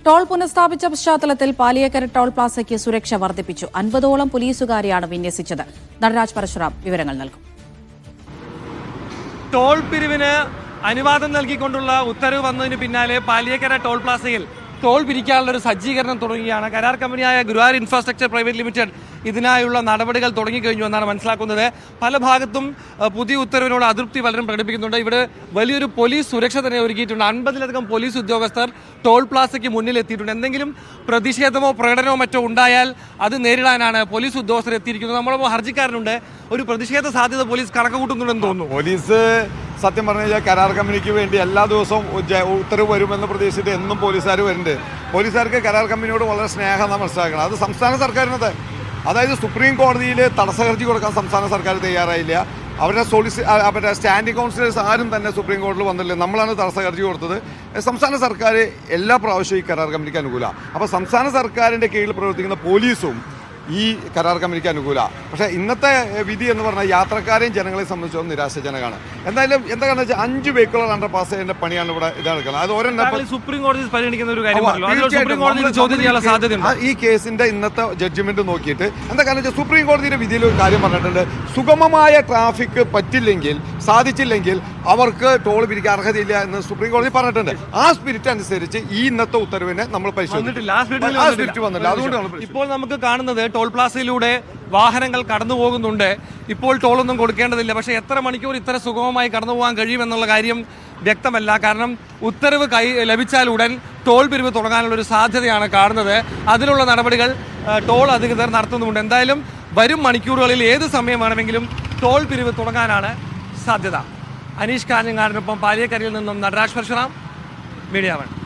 Toll പുനഃസ്ഥാപിച്ച പശ്ചാത്തലത്തിൽ Paliyekkara toll പ്ലാസയ്ക്ക് സുരക്ഷ വർദ്ധിപ്പിച്ചു. 50ഓളം പോലീസുകാരെയാണ് വിന്യസിച്ചത്. നടരാജ് പരശുറാം വിവരങ്ങൾ നൽകും. ടോൾ പിരിവിന് അനുവാദം നൽകിക്കൊണ്ടുള്ള ഉത്തരവ് വന്നതിന് പിന്നാലെ പാലിയേക്കര ടോൾ പ്ലാസയിൽ ടോൾ പിരിക്കാനുള്ള ഒരു സജ്ജീകരണം തുടങ്ങിയാണ്. കരാർ കമ്പനിയായ ഗുരുവായൂർ ഇൻഫ്രാസ്ട്രക്ചർ പ്രൈവറ്റ് ലിമിറ്റഡ് ഇതിനായുള്ള നടപടികൾ തുടങ്ങിക്കഴിഞ്ഞു എന്നാണ് മനസ്സിലാക്കുന്നത്. പല ഭാഗത്തും പുതിയ ഉത്തരവിനോട് അതൃപ്തി പലരും പ്രകടിപ്പിക്കുന്നുണ്ട്. ഇവിടെ വലിയൊരു പോലീസ് സുരക്ഷ തന്നെ ഒരുക്കിയിട്ടുണ്ട്. 50ലധികം പോലീസ് ഉദ്യോഗസ്ഥർ ടോൾ പ്ലാസയ്ക്ക് മുന്നിൽ എത്തിയിട്ടുണ്ട്. എന്തെങ്കിലും പ്രതിഷേധമോ പ്രകടനമോ മറ്റോ ഉണ്ടായാൽ അത് നേരിടാനാണ് പോലീസ് ഉദ്യോഗസ്ഥർ എത്തിയിരിക്കുന്നത്. നമ്മളൊപ്പം ഹർജിക്കാരനുണ്ട്. ഒരു പ്രതിഷേധ സാധ്യത പോലീസ് കണക്ക് കൂട്ടുന്നുണ്ടെന്ന് തോന്നുന്നു. പോലീസ് സത്യം പറഞ്ഞു കഴിഞ്ഞാൽ കരാർ കമ്പനിക്ക് വേണ്ടി എല്ലാ ദിവസവും ഉത്തരവ് വരുമെന്ന് പ്രതീക്ഷിച്ചിട്ട് എന്നും പോലീസുകാർ വരുന്നുണ്ട്. പോലീസുകാർക്ക് കരാർ കമ്പനിയോട് വളരെ സ്നേഹം മനസ്സിലാക്കണം. അത് സംസ്ഥാന സർക്കാരിനത്, അതായത് സുപ്രീം കോടതിയിൽ തടസ്സ ഹർജി കൊടുക്കാൻ സംസ്ഥാന സർക്കാർ തയ്യാറായില്ല. അവരുടെ സ്റ്റാൻഡിംഗ് കൗൺസിലേഴ്സ് ആരും തന്നെ സുപ്രീം കോടതിയിൽ വന്നില്ല. നമ്മളാണ് തടസ്സ ഹർജി കൊടുത്തത്. സംസ്ഥാന സർക്കാർ എല്ലാ പ്രാവശ്യവും ഈ കരാർ കമ്പനിക്ക് അനുകൂലമാണ്. അപ്പോൾ സംസ്ഥാന സർക്കാരിൻ്റെ കീഴിൽ പ്രവർത്തിക്കുന്ന പോലീസും ഈ കരാർ കമ്പനിക്ക് അനുകൂല. പക്ഷേ ഇന്നത്തെ വിധി എന്ന് പറഞ്ഞാൽ യാത്രക്കാരെയും ജനങ്ങളെ സംബന്ധിച്ചോളം നിരാശാജനകമാണ്. എന്തായാലും എന്താ കാരണം വെച്ചാൽ 5 വെഹിക്കുലർ അണ്ടർ പാസേജിന്റെ പണിയാണ് ഇവിടെ ഇതെടുക്കുന്നത്. അത് ഒരെണ്ണം സുപ്രീം കോടതി പരിഗണിക്കുന്ന ഒരു കാര്യമാണ്. ഈ കേസിന്റെ ഇന്നത്തെ ജഡ്ജ്മെന്റ് നോക്കിയിട്ട് എന്താ കാരണം വെച്ചാൽ സുപ്രീം കോടതിയുടെ വിധിയിൽ ഒരു കാര്യം പറഞ്ഞിട്ടുണ്ട്. സുഗമമായ ട്രാഫിക് പറ്റില്ലെങ്കിൽ സാധിച്ചില്ലെങ്കിൽ അവർക്ക് ടോൾ പിരിക്കാൻ അർഹതയില്ല എന്ന് സുപ്രീം കോടതി പറഞ്ഞിട്ടുണ്ട്. ആ സ്പിരിറ്റ് അനുസരിച്ച് ഈ ഇന്നത്തെ ഉത്തരവിനെ നമ്മൾ പരിശോധിച്ചിട്ടില്ല. അതുകൊണ്ട് ഇപ്പോൾ നമുക്ക് കാണുന്നത് ടോൾ പ്ലാസയിലൂടെ വാഹനങ്ങൾ കടന്നു പോകുന്നുണ്ട്. ഇപ്പോൾ ടോളൊന്നും കൊടുക്കേണ്ടതില്ല. പക്ഷേ എത്ര മണിക്കൂർ ഇത്ര സുഗമമായി കടന്നു പോകാൻ കഴിയുമെന്നുള്ള കാര്യം വ്യക്തമല്ല. കാരണം ഉത്തരവ് ലഭിച്ചാൽ ഉടൻ ടോൾ പിരിവ് തുടങ്ങാനുള്ള ഒരു സാധ്യതയാണ് കാണുന്നത്. അതിനുള്ള നടപടികൾ ടോൾ അധികൃതർ നടത്തുന്നുണ്ട്. എന്തായാലും വരും മണിക്കൂറുകളിൽ ഏത് സമയം വേണമെങ്കിലും ടോൾ പിരിവ് തുടങ്ങാനാണ് സാധ്യത. അനീഷ് കാഞ്ഞങ്ങാടിനൊപ്പം പാലിയേക്കരയിൽ നിന്നും നടരാജ് പരശുറാം, മീഡിയ 1.